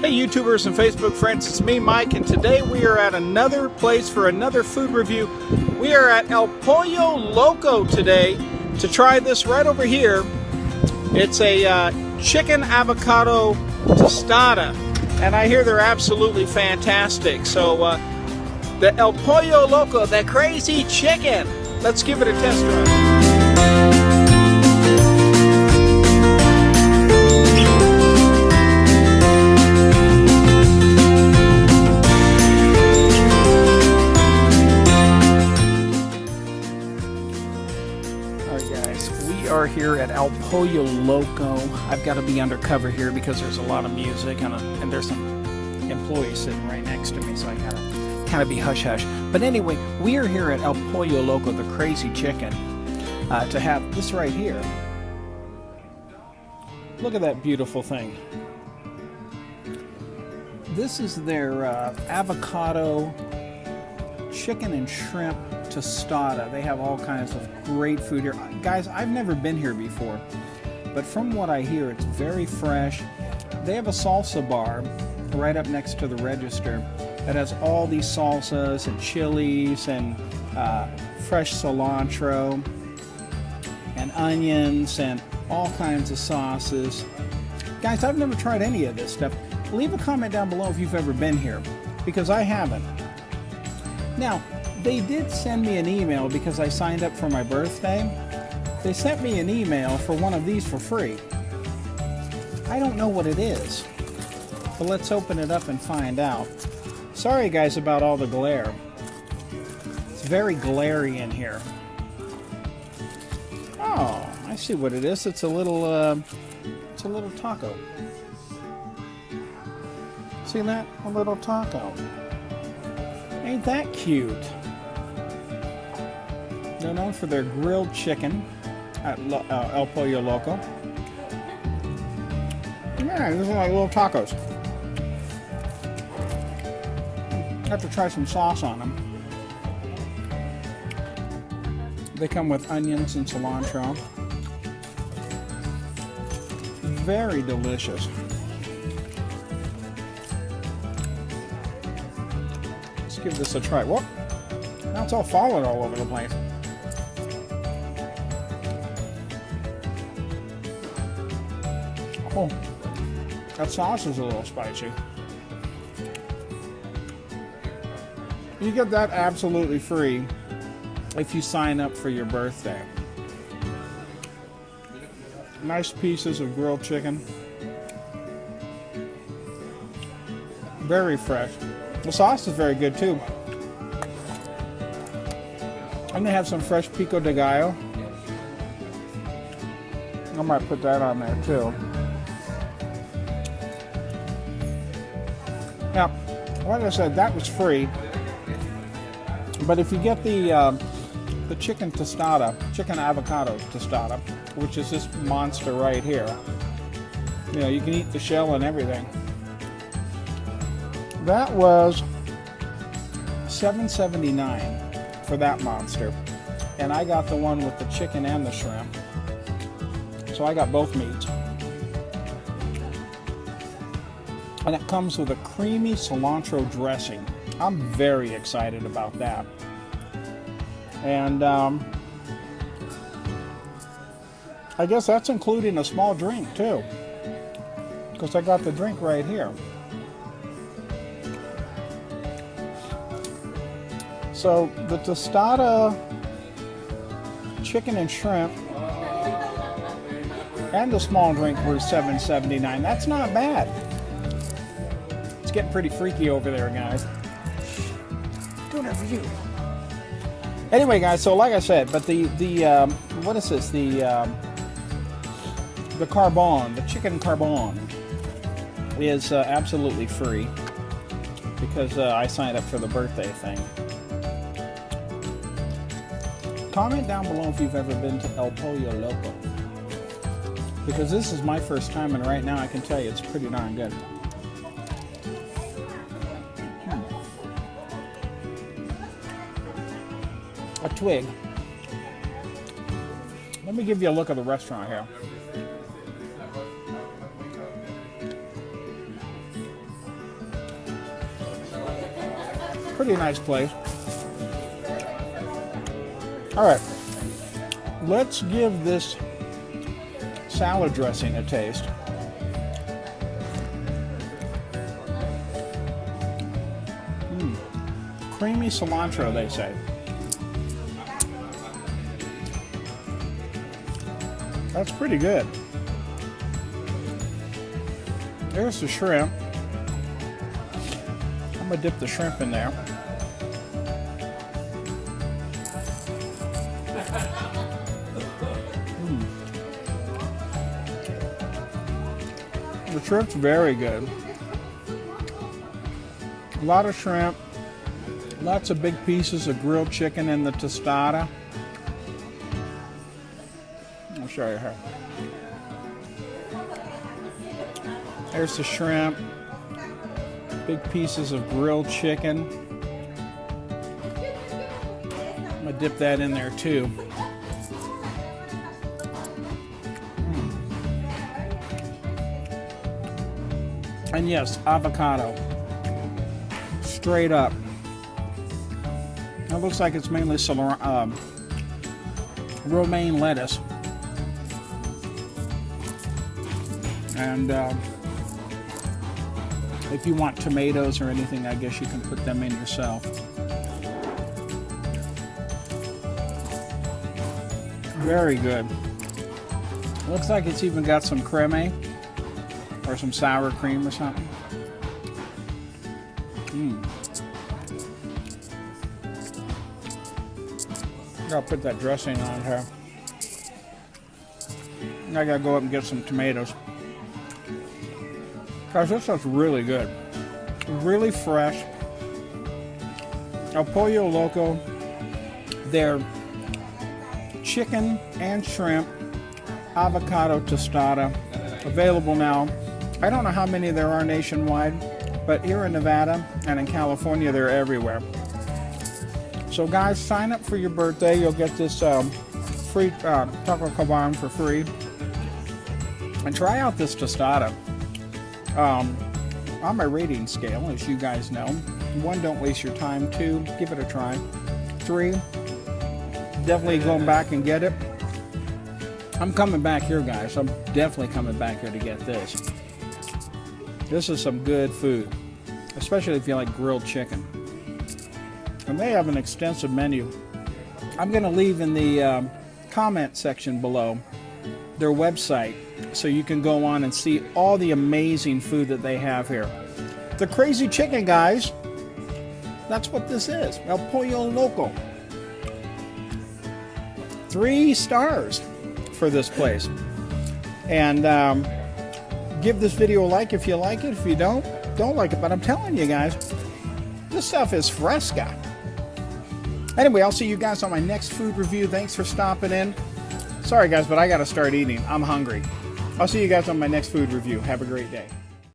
Hey YouTubers and Facebook friends, it's me Mike, and today we are at another place for another food review. We are at El Pollo Loco today to try this right over here. It's a chicken avocado tostada, and I hear they're absolutely fantastic. So the El Pollo Loco, the crazy chicken. Let's give it a test run. We are here at El Pollo Loco. I've got to be undercover here because there's a lot of music and there's some employees sitting right next to me, so I gotta kind of be hush-hush. But anyway, we are here at El Pollo Loco, the crazy chicken, to have this right here. Look at that beautiful thing. This is their avocado chicken and shrimp tostada. They have all kinds of great food here. Guys, I've never been here before, but from what I hear, it's very fresh. They have a salsa bar right up next to the register that has all these salsas and chilies and fresh cilantro and onions and all kinds of sauces. Guys, I've never tried any of this stuff. Leave a comment down below if you've ever been here, because I haven't. Now, they did send me an email because I signed up for my birthday. They sent me an email for one of these for free. I don't know what it is, but let's open it up and find out. Sorry guys about all the glare. It's very glary in here. Oh, I see what it is. It's a little taco. See that? A little taco. Ain't that cute? They're known for their grilled chicken at El Pollo Loco. Yeah, these are like little tacos. I have to try some sauce on them. They come with onions and cilantro. Very delicious. Let's give this a try. Whoop! Now it's all falling all over the place. Oh, that sauce is a little spicy. You get that absolutely free if you sign up for your birthday. Nice pieces of grilled chicken. Very fresh. The sauce is very good too. And they have some fresh pico de gallo. I might put that on there too. Now, like I said, that was free. But if you get the chicken tostada, chicken avocado tostada, which is this monster right here, you know, you can eat the shell and everything. That was $7.79 for that monster, and I got the one with the chicken and the shrimp. So I got both meats. And it comes with a creamy cilantro dressing. I'm very excited about that. And I guess that's including a small drink too, because I got the drink right here. So the tostada chicken and shrimp and the small drink were $7.79. That's not bad. It's getting pretty freaky over there, guys. Doing it for you. Anyway, guys, so like I said, but the what is this? The carbon, the chicken carbon, is absolutely free because I signed up for the birthday thing. Comment down below if you've ever been to El Pollo Loco, because this is my first time, and right now I can tell you it's pretty darn good. A twig. Let me give you a look at the restaurant here. Pretty nice place. All right, let's give this salad dressing a taste. Creamy cilantro, they say. That's pretty good. There's the shrimp. I'm gonna dip the shrimp in there. The shrimp's very good. A lot of shrimp. Lots of big pieces of grilled chicken in the tostada. I'll show you here. There's the shrimp. Big pieces of grilled chicken. I'm gonna dip that in there too. And yes, avocado. Straight up. It looks like it's mainly romaine lettuce. And if you want tomatoes or anything, I guess you can put them in yourself. Very good. Looks like it's even got some creme or some sour cream or something. I'll put that dressing on here. I gotta go up and get some tomatoes. Guys, this stuff's really good. Really fresh. El Pollo Loco. Their chicken and shrimp avocado tostada. Available now. I don't know how many there are nationwide, but here in Nevada and in California, they're everywhere. So guys, sign up for your birthday. You'll get this free taco caban for free. And try out this tostada. On my rating scale, as you guys know, 1, don't waste your time. 2, give it a try. 3, definitely going back and get it. I'm coming back here, guys. I'm definitely coming back here to get this. This is some good food, especially if you like grilled chicken. And they have an extensive menu. I'm going to leave in the comment section below their website so you can go on and see all the amazing food that they have here. The crazy chicken, guys, that's what this is. El Pollo Loco. 3 stars for this place. And give this video a like if you like it. If you don't like it. But I'm telling you guys, this stuff is fresca. Anyway, I'll see you guys on my next food review. Thanks for stopping in. Sorry guys, but I gotta start eating. I'm hungry. I'll see you guys on my next food review. Have a great day.